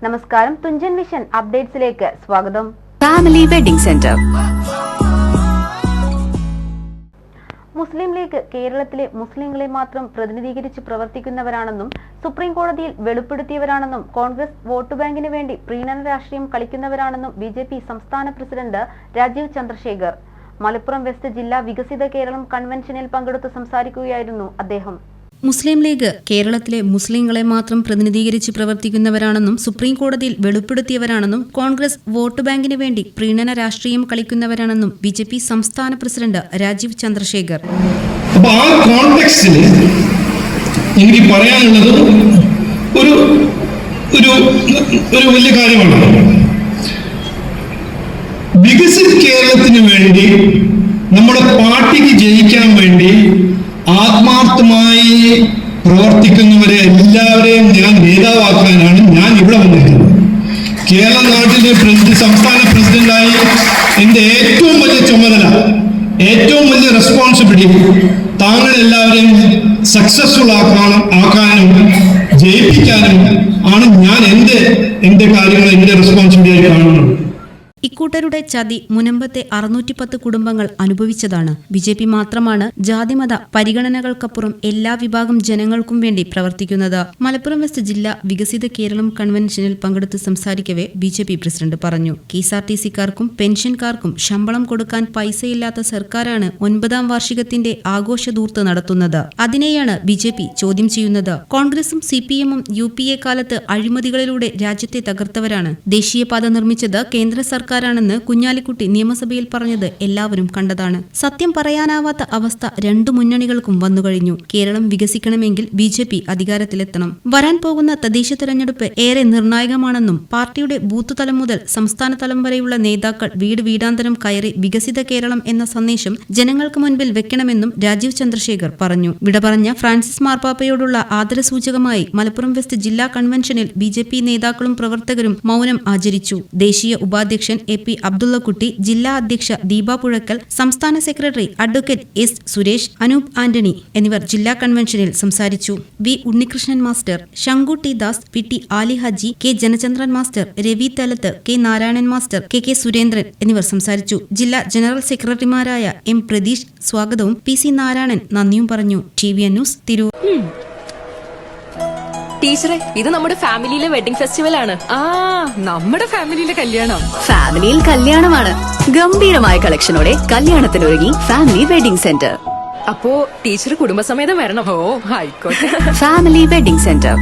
നമസ്കാരം, തുഞ്ചൻ വിഷൻ അപ്ഡേറ്റ്സിലേക്ക് സ്വാഗതം. Family wedding centre. Muslim League കേരളത്തിലെ മുസ്ലിങ്ങളെ മാത്രം പ്രതിനിധീകരിച്ച് പ്രവർത്തിക്കുന്നവരാണെന്നും സുപ്രീം കോടതിയിൽ വെളിപ്പെടുത്തിയവരാണെന്നും കോൺഗ്രസ് വോട്ട് ബാങ്കിന് വേണ്ടി പ്രീണന രാഷ്ട്രീയം കളിക്കുന്നവരാണെന്നും ബിജെപി സംസ്ഥാന പ്രസിഡന്റ് രാജീവ് ചന്ദ്രശേഖർ മലപ്പുറം വെസ്റ്റ് ജില്ലാ വികസിത കേരളം കൺവെൻഷനിൽ പങ്കെടുത്ത് സംസാരിക്കുകയായിരുന്നു അദ്ദേഹം. മുസ്ലിം ലീഗ് കേരളത്തിലെ മുസ്ലിങ്ങളെ മാത്രം പ്രതിനിധീകരിച്ച് പ്രവർത്തിക്കുന്നവരാണെന്നും സുപ്രീം കോടതിയിൽ വെളിപ്പെടുത്തിയവരാണെന്നും കോൺഗ്രസ് വോട്ട് ബാങ്കിന് വേണ്ടി പ്രീണന രാഷ്ട്രീയം കളിക്കുന്നവരാണെന്നും ബിജെപി സംസ്ഥാന പ്രസിഡന്റ് രാജീവ് ചന്ദ്രശേഖർ. അപ്പൊ ആ കോണ്ടെക്സ്റ്റിൽ എനിക്ക് പറയാനുള്ളത് ഒരു ഒരു വലിയ കാര്യമാണ്. വികസിത് കേരളത്തിന് വേണ്ടി നമ്മുടെ പാർട്ടിക്ക് ജയിക്കാൻ വേണ്ടി ആത്മാർത്ഥമായി പ്രവർത്തിക്കുന്നവരെ എല്ലാവരെയും ഞാൻ നേതാവാക്കാനാണ് ഞാൻ ഇവിടെ വന്നിരിക്കുന്നത്. കേരള നാട്ടിലെ സംസ്ഥാന പ്രസിഡന്റായി എൻ്റെ ഏറ്റവും വലിയ ചുമതല, ഏറ്റവും വലിയ റെസ്പോൺസിബിലിറ്റി താങ്കളെല്ലാവരെയും സക്സസ്ഫുൾ ആക്കാനും ജയിപ്പിക്കാനും ആണ് ഞാൻ എൻ്റെ കാര്യങ്ങൾ എൻ്റെ റെസ്പോൺസിബിലിറ്റി ആയി കാണുന്നത്. ഇക്കൂട്ടരുടെ ചതി മുനമ്പത്തെ 610 കുടുംബങ്ങൾ അനുഭവിച്ചതാണ്. ബിജെപി മാത്രമാണ് ജാതിമത പരിഗണനകൾക്കപ്പുറം എല്ലാ വിഭാഗം ജനങ്ങൾക്കും വേണ്ടി പ്രവർത്തിക്കുന്നത്. മലപ്പുറം വെസ്റ്റ് ജില്ലാ വികസിത കേരളം കൺവെൻഷനിൽ പങ്കെടുത്ത് സംസാരിക്കവേ ബിജെപി പ്രസിഡന്റ് പറഞ്ഞു. KSRTCക്കാർക്കും പെൻഷൻകാർക്കും ശമ്പളം കൊടുക്കാൻ പൈസയില്ലാത്ത സർക്കാരാണ് 9ാം വാർഷികത്തിന്റെ ആഘോഷധൂർത്ത് നടത്തുന്നത്. അതിനെയാണ് ബിജെപി ചോദ്യം ചെയ്യുന്നത്. കോൺഗ്രസും CPM-ഉം UPA കാലത്ത് അഴിമതികളിലൂടെ രാജ്യത്തെ തകർത്തവരാണ്. ദേശീയപാത നിർമ്മിച്ചത് കേന്ദ്ര സർക്കാർ ാണെന്ന് കുഞ്ഞാലിക്കുട്ടി നിയമസഭയിൽ പറഞ്ഞത് എല്ലാവരും കണ്ടതാണ്. സത്യം പറയാനാവാത്ത അവസ്ഥ രണ്ടു മുന്നണികൾക്കും വന്നുകഴിഞ്ഞു. കേരളം വികസിക്കണമെങ്കിൽ BJP അധികാരത്തിലെത്തണം. വരാൻ പോകുന്ന തദ്ദേശ തെരഞ്ഞെടുപ്പ് ഏറെ നിർണായകമാണെന്നും പാർട്ടിയുടെ ബൂത്ത് തലം മുതൽ സംസ്ഥാന തലം വരെയുള്ള നേതാക്കൾ വീട് വീടാന്തരം കയറി വികസിത കേരളം എന്ന സന്ദേശം ജനങ്ങൾക്ക് മുൻപിൽ വെക്കണമെന്നും രാജീവ് ചന്ദ്രശേഖർ പറഞ്ഞു. വിട പറഞ്ഞ ഫ്രാൻസിസ് മാർപ്പാപ്പയോടുള്ള ആദരസൂചകമായി മലപ്പുറം വെസ്റ്റ് ജില്ലാ കൺവെൻഷനിൽ BJP നേതാക്കളും പ്രവർത്തകരും മൗനം ആചരിച്ചു. ദേശീയ ഉപാധ്യക്ഷൻ AP അബ്ദുള്ളക്കുട്ടി, ജില്ലാ അധ്യക്ഷ ദീപ പുഴക്കൽ, സംസ്ഥാന secretary advocate S Suresh, Anoop Antony എന്നിവർ ജില്ലാ കൺവെൻഷനിൽ സംസാരിച്ചു. V Unnikrishnan master, Sanku T Das, PT Ali Haji, K Janachandran master, Ravi Thalath, K Narayanan master, KK Surendran എന്നിവർ സംസാരിച്ചു. ജില്ലാ ജനറൽ സെക്രട്ടറിമാരായ M പ്രതീഷ് സ്വാഗതവും PC നാരായണൻ നന്ദിയും പറഞ്ഞു. TVN news, Tirur. ടീച്ചറെ, ഇത് നമ്മുടെ ഫാമിലിയിലെ വെഡിങ് ഫെസ്റ്റിവൽ ആണ്. നമ്മുടെ ഫാമിലിയിലെ കല്യാണം. ഫാമിലിയിൽ കല്യാണമാണ്. ഗംഭീരമായ കളക്ഷനോടെ കല്യാണത്തിനൊരുങ്ങി ഫാമിലി വെഡിംഗ് സെന്റർ. അപ്പോ ടീച്ചർ കുടുംബസമേതം വരണം. ഓ ആയിക്കോട്ടെ. Family wedding centre.